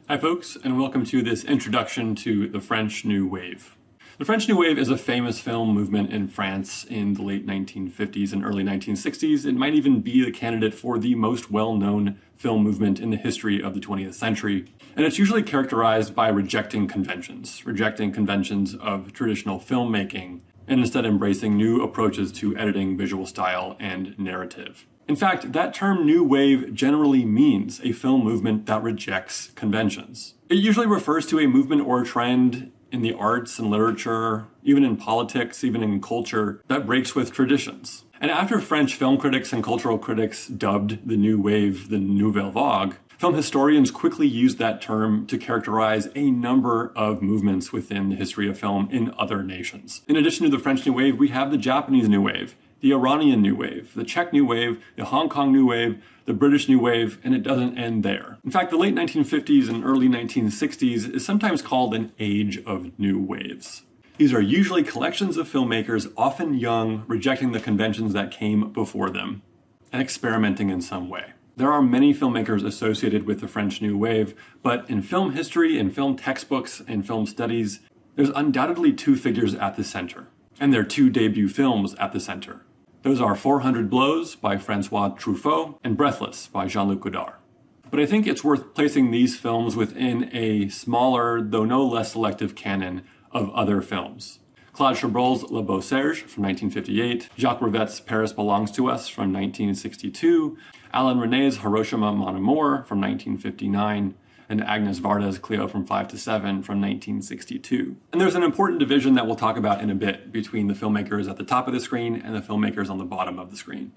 Hi folks, and welcome to this introduction to the French New Wave. The French New Wave is a famous film movement in France in the late 1950s and early 1960s. It might even be the candidate for the most well-known film movement in the history of the 20th century. And it's usually characterized by rejecting conventions of traditional filmmaking, and instead embracing new approaches to editing, visual style, and narrative. In fact, that term New Wave generally means a film movement that rejects conventions. It usually refers to a movement or a trend in the arts and literature, even in politics, even in culture, that breaks with traditions. And after French film critics and cultural critics dubbed the New Wave the Nouvelle Vague, film historians quickly used that term to characterize a number of movements within the history of film in other nations. In addition to the French New Wave, we have the Japanese New Wave, the Iranian New Wave, the Czech New Wave, the Hong Kong New Wave, the British New Wave, and it doesn't end there. In fact, the late 1950s and early 1960s is sometimes called an age of new waves. These are usually collections of filmmakers, often young, rejecting the conventions that came before them, and experimenting in some way. There are many filmmakers associated with the French New Wave, but in film history, in film textbooks, and film studies, there's undoubtedly two figures at the center, and their two debut films at the center. Those are 400 Blows by Francois Truffaut and Breathless by Jean-Luc Godard. But I think it's worth placing these films within a smaller, though no less selective canon of other films. Claude Chabrol's Le Beau Serge from 1958, Jacques Rivette's Paris Belongs to Us from 1962, Alain René's Hiroshima Mon Amour from 1959, and Agnes Varda's Cleo from 5 to 7 from 1962. And there's an important division that we'll talk about in a bit between the filmmakers at the top of the screen and the filmmakers on the bottom of the screen.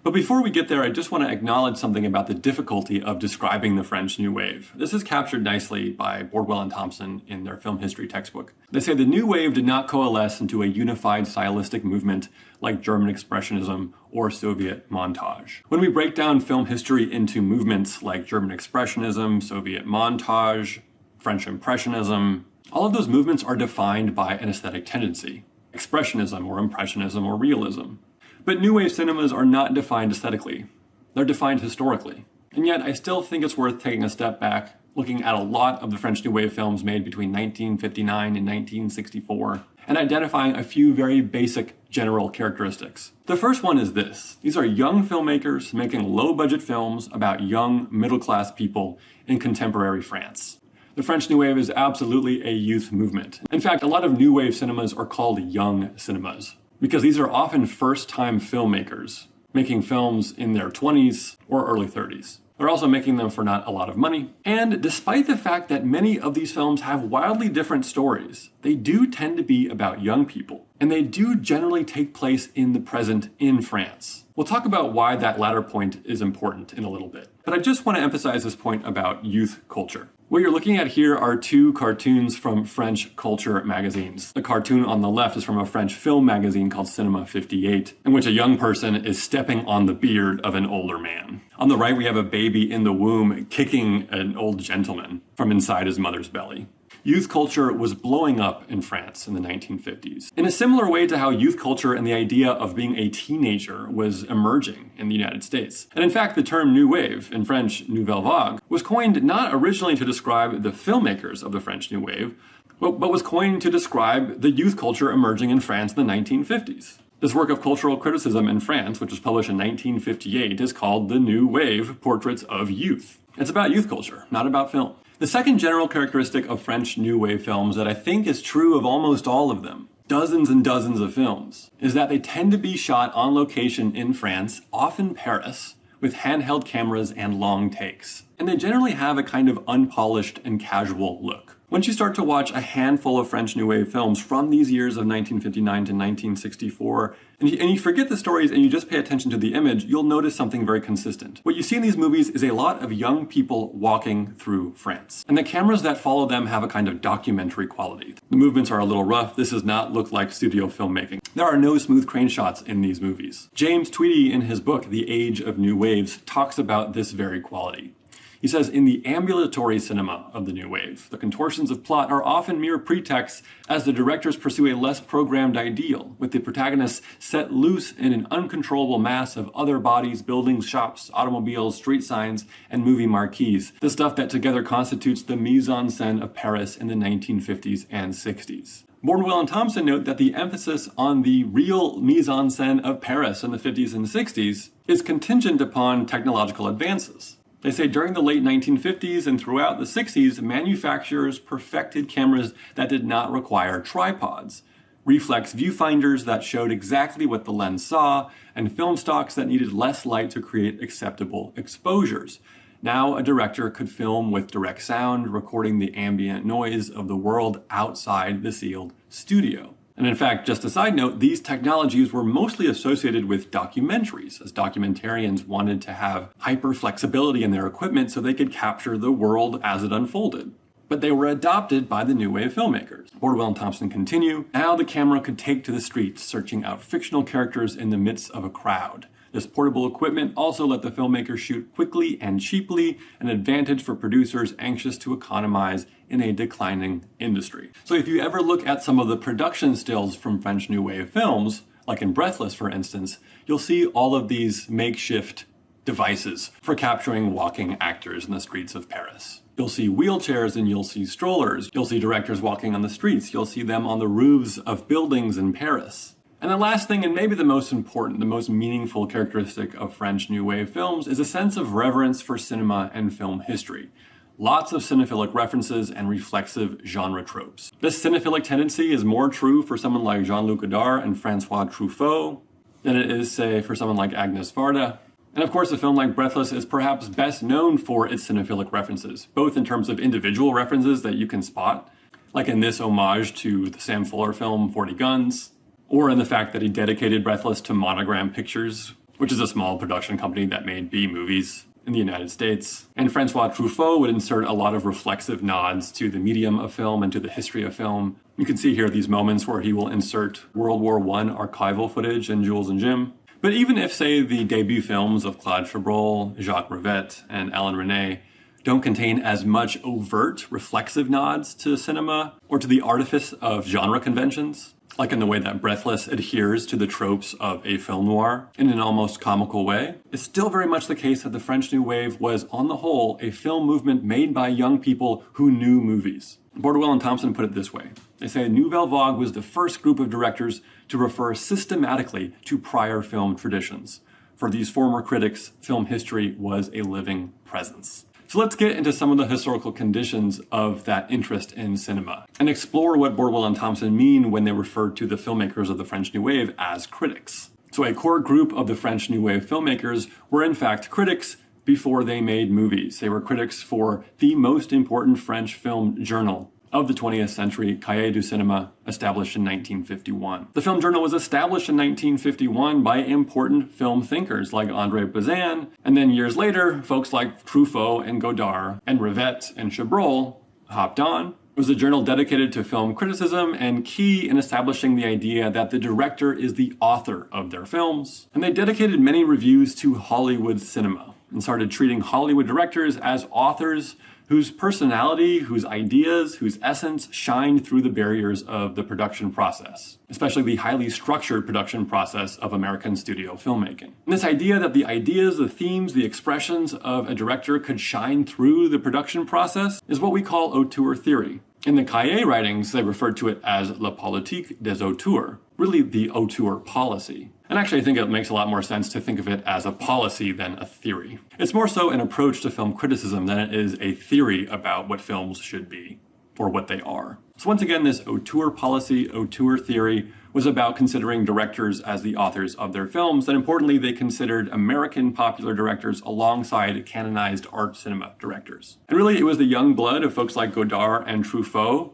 But before we get there, I just want to acknowledge something about the difficulty of describing the French New Wave. This is captured nicely by Bordwell and Thompson in their film history textbook. They say the New Wave did not coalesce into a unified stylistic movement like German Expressionism or Soviet montage. When we break down film history into movements like German Expressionism, Soviet montage, French Impressionism, all of those movements are defined by an aesthetic tendency. Expressionism or Impressionism or Realism. But New Wave cinemas are not defined aesthetically. They're defined historically. And yet, I still think it's worth taking a step back, looking at a lot of the French New Wave films made between 1959 and 1964, and identifying a few very basic general characteristics. The first one is this. These are young filmmakers making low-budget films about young, middle-class people in contemporary France. The French New Wave is absolutely a youth movement. In fact, a lot of New Wave cinemas are called young cinemas, because these are often first-time filmmakers making films in their 20s or early 30s. They're also making them for not a lot of money. And despite the fact that many of these films have wildly different stories, they do tend to be about young people. And they do generally take place in the present in France. We'll talk about why that latter point is important in a little bit. But I just want to emphasize this point about youth culture. What you're looking at here are two cartoons from French culture magazines. The cartoon on the left is from a French film magazine called Cinema 58, in which a young person is stepping on the beard of an older man. On the right, we have a baby in the womb kicking an old gentleman from inside his mother's belly. Youth culture was blowing up in France in the 1950s, in a similar way to how youth culture and the idea of being a teenager was emerging in the United States. And in fact, the term New Wave, in French Nouvelle Vague, was coined not originally to describe the filmmakers of the French New Wave, but was coined to describe the youth culture emerging in France in the 1950s. This work of cultural criticism in France, which was published in 1958, is called The New Wave: Portraits of Youth. It's about youth culture, not about film. The second general characteristic of French New Wave films that I think is true of almost all of them, dozens and dozens of films, is that they tend to be shot on location in France, often Paris, with handheld cameras and long takes. And they generally have a kind of unpolished and casual look. Once you start to watch a handful of French New Wave films from these years of 1959 to 1964, and you forget the stories and you just pay attention to the image, you'll notice something very consistent. What you see in these movies is a lot of young people walking through France. And the cameras that follow them have a kind of documentary quality. The movements are a little rough. This does not look like studio filmmaking. There are no smooth crane shots in these movies. James Tweedy, in his book, The Age of New Waves, talks about this very quality. He says, in the ambulatory cinema of the New Wave, the contortions of plot are often mere pretexts as the directors pursue a less programmed ideal, with the protagonists set loose in an uncontrollable mass of other bodies, buildings, shops, automobiles, street signs, and movie marquees, the stuff that together constitutes the mise-en-scène of Paris in the 1950s and 60s. Bordwell and Thompson note that the emphasis on the real mise-en-scène of Paris in the 50s and 60s is contingent upon technological advances. They say during the late 1950s and throughout the 60s, manufacturers perfected cameras that did not require tripods, reflex viewfinders that showed exactly what the lens saw, and film stocks that needed less light to create acceptable exposures. Now a director could film with direct sound, recording the ambient noise of the world outside the sealed studio. And in fact, just a side note, these technologies were mostly associated with documentaries, as documentarians wanted to have hyper flexibility in their equipment so they could capture the world as it unfolded. But they were adopted by the New Wave filmmakers. Bordwell and Thompson continue, now the camera could take to the streets, searching out fictional characters in the midst of a crowd. This portable equipment also let the filmmakers shoot quickly and cheaply, an advantage for producers anxious to economize in a declining industry. So if you ever look at some of the production stills from French New Wave films, like in Breathless for instance, you'll see all of these makeshift devices for capturing walking actors in the streets of Paris. You'll see wheelchairs and you'll see strollers. You'll see directors walking on the streets. You'll see them on the roofs of buildings in Paris. And the last thing, and maybe the most important, the most meaningful characteristic of French New Wave films is a sense of reverence for cinema and film history. Lots of cinephilic references and reflexive genre tropes. This cinephilic tendency is more true for someone like Jean-Luc Godard and Francois Truffaut than it is, say, for someone like Agnès Varda. And of course, a film like Breathless is perhaps best known for its cinephilic references, both in terms of individual references that you can spot, like in this homage to the Sam Fuller film 40 Guns, or in the fact that he dedicated Breathless to Monogram Pictures, which is a small production company that made B movies in the United States. And Francois Truffaut would insert a lot of reflexive nods to the medium of film and to the history of film. You can see here these moments where he will insert World War I archival footage in Jules and Jim. But even if, say, the debut films of Claude Chabrol, Jacques Rivette, and Alain Resnais don't contain as much overt reflexive nods to cinema or to the artifice of genre conventions, like in the way that Breathless adheres to the tropes of a film noir in an almost comical way, it's still very much the case that the French New Wave was, on the whole, a film movement made by young people who knew movies. Bordwell and Thompson put it this way. They say Nouvelle Vague was the first group of directors to refer systematically to prior film traditions. For these former critics, film history was a living presence. So let's get into some of the historical conditions of that interest in cinema and explore what Bordwell and Thompson mean when they refer to the filmmakers of the French New Wave as critics. So a core group of the French New Wave filmmakers were in fact critics before they made movies. They were critics for the most important French film journal of the 20th century, Cahiers du Cinema, established in 1951. The film journal was established in 1951 by important film thinkers like André Bazin, and then years later, folks like Truffaut and Godard and Rivette and Chabrol hopped on. It was a journal dedicated to film criticism and key in establishing the idea that the director is the author of their films. And they dedicated many reviews to Hollywood cinema and started treating Hollywood directors as authors whose personality, whose ideas, whose essence shined through the barriers of the production process, especially the highly structured production process of American studio filmmaking. And this idea that the ideas, the themes, the expressions of a director could shine through the production process is what we call auteur theory. In the Cahiers writings, they referred to it as la politique des auteurs, really the auteur policy. And actually, I think it makes a lot more sense to think of it as a policy than a theory. It's more so an approach to film criticism than it is a theory about what films should be, or what they are. So once again, this auteur policy, auteur theory, was about considering directors as the authors of their films, and importantly, they considered American popular directors alongside canonized art cinema directors. And really, it was the young blood of folks like Godard and Truffaut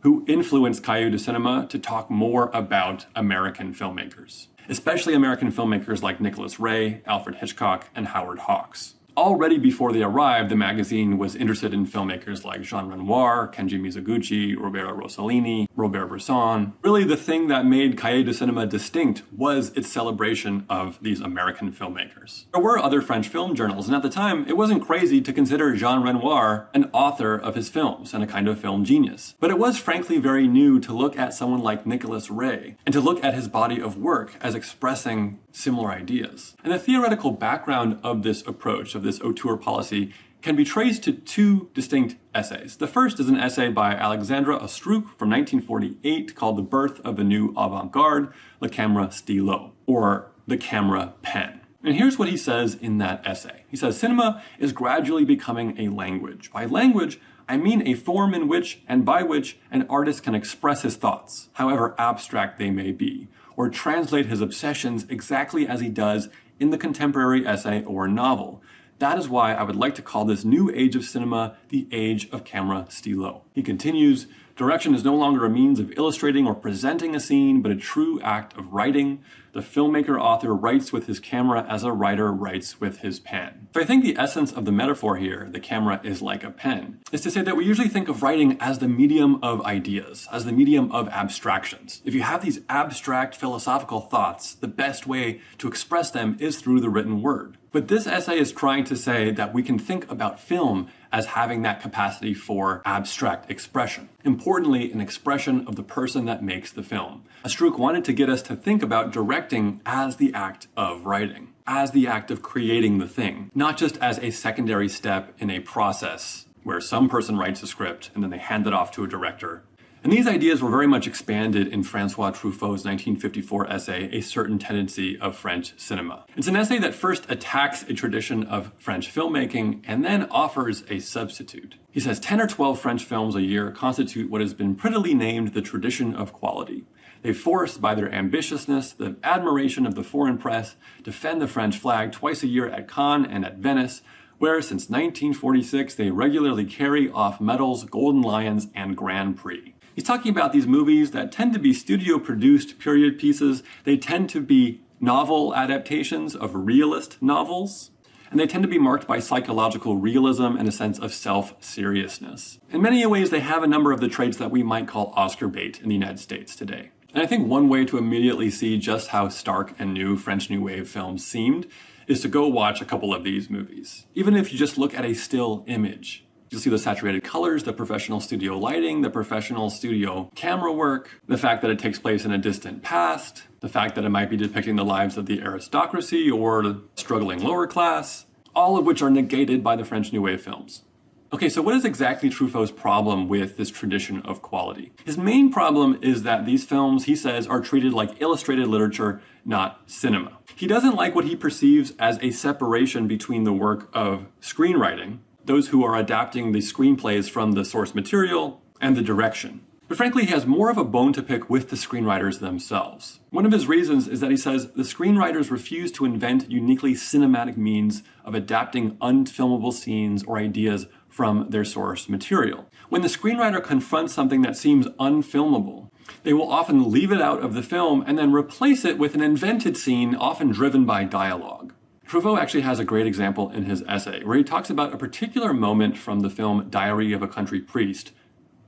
who influenced Cahiers du Cinema to talk more about American filmmakers, especially American filmmakers like Nicholas Ray, Alfred Hitchcock, and Howard Hawks. Already before they arrived, the magazine was interested in filmmakers like Jean Renoir, Kenji Mizoguchi, Roberto Rossellini, Robert Bresson. Really, the thing that made Cahiers du Cinema distinct was its celebration of these American filmmakers. There were other French film journals, and at the time, it wasn't crazy to consider Jean Renoir an author of his films and a kind of film genius. But it was frankly very new to look at someone like Nicolas Ray and to look at his body of work as expressing similar ideas. And the theoretical background of this approach, of this auteur policy, can be traced to two distinct essays. The first is an essay by Alexandre Astruc from 1948 called The Birth of the New Avant-Garde, Le Camera-Stylo, or the camera pen. And here's what he says in that essay. He says, cinema is gradually becoming a language. By language, I mean a form in which and by which an artist can express his thoughts, however abstract they may be, or translate his obsessions exactly as he does in the contemporary essay or novel. That is why I would like to call this new age of cinema the age of Camera-Stylo. He continues, direction is no longer a means of illustrating or presenting a scene, but a true act of writing. The filmmaker-author writes with his camera as a writer writes with his pen. So I think the essence of the metaphor here, the camera is like a pen, is to say that we usually think of writing as the medium of ideas, as the medium of abstractions. If you have these abstract philosophical thoughts, the best way to express them is through the written word. But this essay is trying to say that we can think about film as having that capacity for abstract expression. Importantly, an expression of the person that makes the film. Astruc wanted to get us to think about directing as the act of writing, as the act of creating the thing, not just as a secondary step in a process where some person writes a script and then they hand it off to a director. And these ideas were very much expanded in Francois Truffaut's 1954 essay, A Certain Tendency of French Cinema. It's an essay that first attacks a tradition of French filmmaking and then offers a substitute. He says 10 or 12 French films a year constitute what has been prettily named the tradition of quality. They force, by their ambitiousness, the admiration of the foreign press, defend the French flag twice a year at Cannes and at Venice, where since 1946 they regularly carry off medals, Golden Lions, and Grand Prix. He's talking about these movies that tend to be studio-produced period pieces. They tend to be novel adaptations of realist novels, and they tend to be marked by psychological realism and a sense of self-seriousness. In many ways, they have a number of the traits that we might call Oscar bait in the United States today. And I think one way to immediately see just how stark and new French New Wave films seemed is to go watch a couple of these movies. Even if you just look at a still image, you'll see the saturated colors, the professional studio lighting, the professional studio camera work, the fact that it takes place in a distant past, the fact that it might be depicting the lives of the aristocracy or the struggling lower class, all of which are negated by the French New Wave films. Okay, so what is exactly Truffaut's problem with this tradition of quality? His main problem is that these films, he says, are treated like illustrated literature, not cinema. He doesn't like what he perceives as a separation between the work of screenwriting, those who are adapting the screenplays from the source material, and the direction. But frankly, he has more of a bone to pick with the screenwriters themselves. One of his reasons is that he says the screenwriters refuse to invent uniquely cinematic means of adapting unfilmable scenes or ideas from their source material. When the screenwriter confronts something that seems unfilmable, they will often leave it out of the film and then replace it with an invented scene, often driven by dialogue. Truffaut actually has a great example in his essay, where he talks about a particular moment from the film Diary of a Country Priest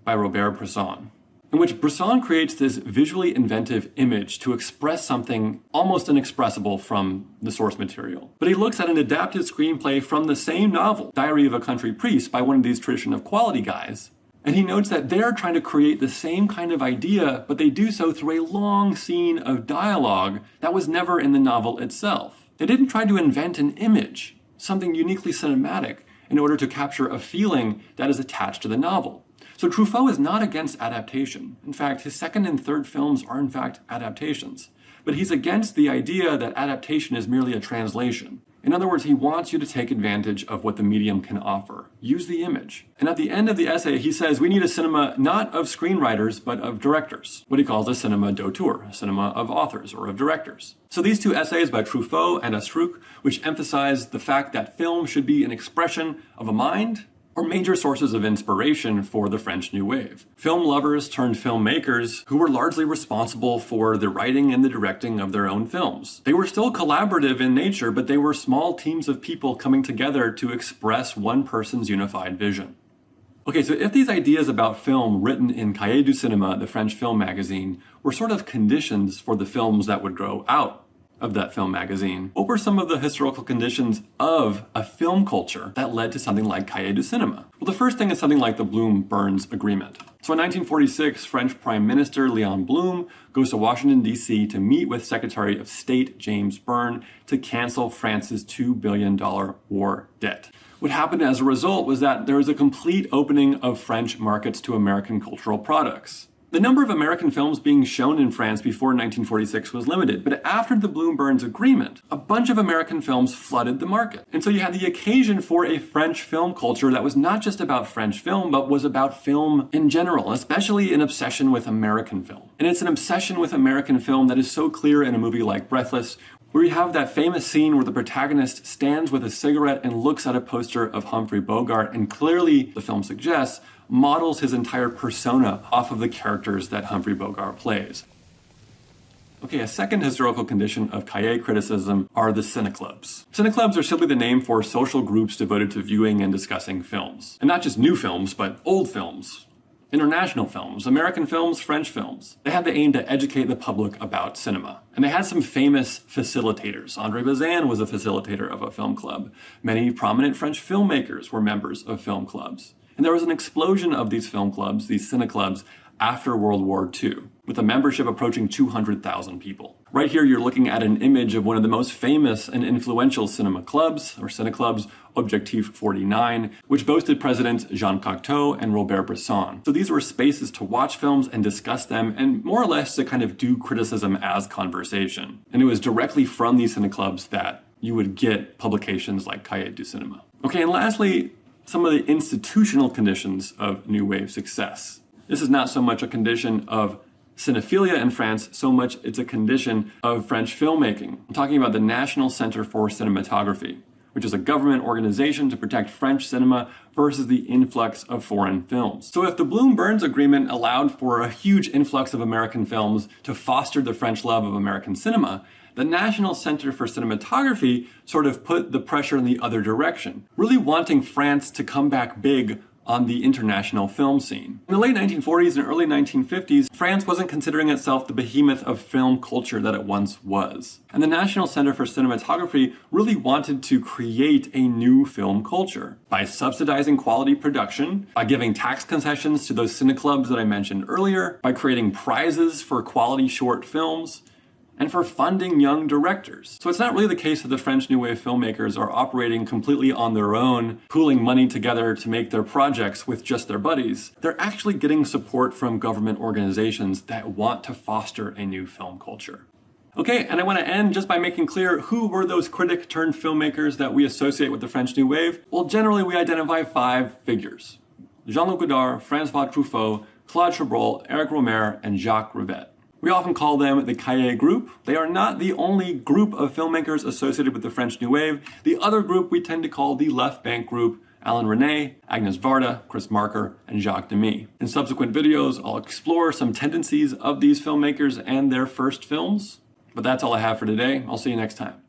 by Robert Bresson, in which Bresson creates this visually inventive image to express something almost inexpressible from the source material. But he looks at an adapted screenplay from the same novel, Diary of a Country Priest, by one of these tradition of quality guys, and he notes that they're trying to create the same kind of idea, but they do so through a long scene of dialogue that was never in the novel itself. They didn't try to invent an image, something uniquely cinematic, in order to capture a feeling that is attached to the novel. So Truffaut is not against adaptation. In fact, his second and third films are in fact adaptations. But he's against the idea that adaptation is merely a translation. In other words, he wants you to take advantage of what the medium can offer. Use the image. And at the end of the essay, he says we need a cinema not of screenwriters, but of directors. What he calls a cinema d'auteur, a cinema of authors or of directors. So these two essays by Truffaut and Astruc, which emphasize the fact that film should be an expression of a mind, or major sources of inspiration for the French New Wave. Film lovers turned filmmakers who were largely responsible for the writing and the directing of their own films. They were still collaborative in nature, but they were small teams of people coming together to express one person's unified vision. Okay, so if these ideas about film written in Cahiers du Cinema, the French film magazine, were sort of conditions for the films that would grow out of that film magazine, what were some of the historical conditions of a film culture that led to something like Cahiers du Cinema? Well, the first thing is something like the Blum-Burns Agreement. So in 1946, French Prime Minister Léon Blum goes to Washington, D.C. to meet with Secretary of State James Byrne to cancel France's $2 billion war debt. What happened as a result was that there was a complete opening of French markets to American cultural products. The number of American films being shown in France before 1946 was limited, but after the Blum-Burns Agreement, a bunch of American films flooded the market. And so you had the occasion for a French film culture that was not just about French film, but was about film in general, especially an obsession with American film. And it's an obsession with American film that is so clear in a movie like Breathless, where you have that famous scene where the protagonist stands with a cigarette and looks at a poster of Humphrey Bogart, and clearly, the film suggests, models his entire persona off of the characters that Humphrey Bogart plays. Okay, a second historical condition of Cahiers criticism are the cineclubs. Cineclubs are simply the name for social groups devoted to viewing and discussing films. And not just new films, but old films, international films, American films, French films. They had the aim to educate the public about cinema. And they had some famous facilitators. André Bazin was a facilitator of a film club. Many prominent French filmmakers were members of film clubs. And there was an explosion of these film clubs, these cineclubs, after World War II, with a membership approaching 200,000 people. Right here, you're looking at an image of one of the most famous and influential cinema clubs, or cineclubs, Objectif 49, which boasted presidents Jean Cocteau and Robert Bresson. So these were spaces to watch films and discuss them, and more or less to kind of do criticism as conversation. And it was directly from these cineclubs that you would get publications like Cahiers du Cinema. Okay, and lastly, some of the institutional conditions of New Wave success. This is not so much a condition of cinephilia in France, so much it's a condition of French filmmaking. I'm talking about the National Center for Cinematography, which is a government organization to protect French cinema versus the influx of foreign films. So if the Blum-Burns Agreement allowed for a huge influx of American films to foster the French love of American cinema, the National Center for Cinematography sort of put the pressure in the other direction, really wanting France to come back big on the international film scene. In the late 1940s and early 1950s, France wasn't considering itself the behemoth of film culture that it once was. And the National Center for Cinematography really wanted to create a new film culture by subsidizing quality production, by giving tax concessions to those cineclubs that I mentioned earlier, by creating prizes for quality short films, and for funding young directors. So it's not really the case that the French New Wave filmmakers are operating completely on their own, pooling money together to make their projects with just their buddies. They're actually getting support from government organizations that want to foster a new film culture. Okay, and I want to end just by making clear who were those critic turned filmmakers that we associate with the French New Wave. Well, generally we identify 5 figures: Jean-Luc Godard, Francois Truffaut, Claude Chabrol, Eric Rohmer, and Jacques Rivette. We often call them the Cahiers group. They are not the only group of filmmakers associated with the French New Wave. The other group we tend to call the Left Bank group: Alain Resnais, Agnès Varda, Chris Marker, and Jacques Demy. In subsequent videos, I'll explore some tendencies of these filmmakers and their first films. But that's all I have for today. I'll see you next time.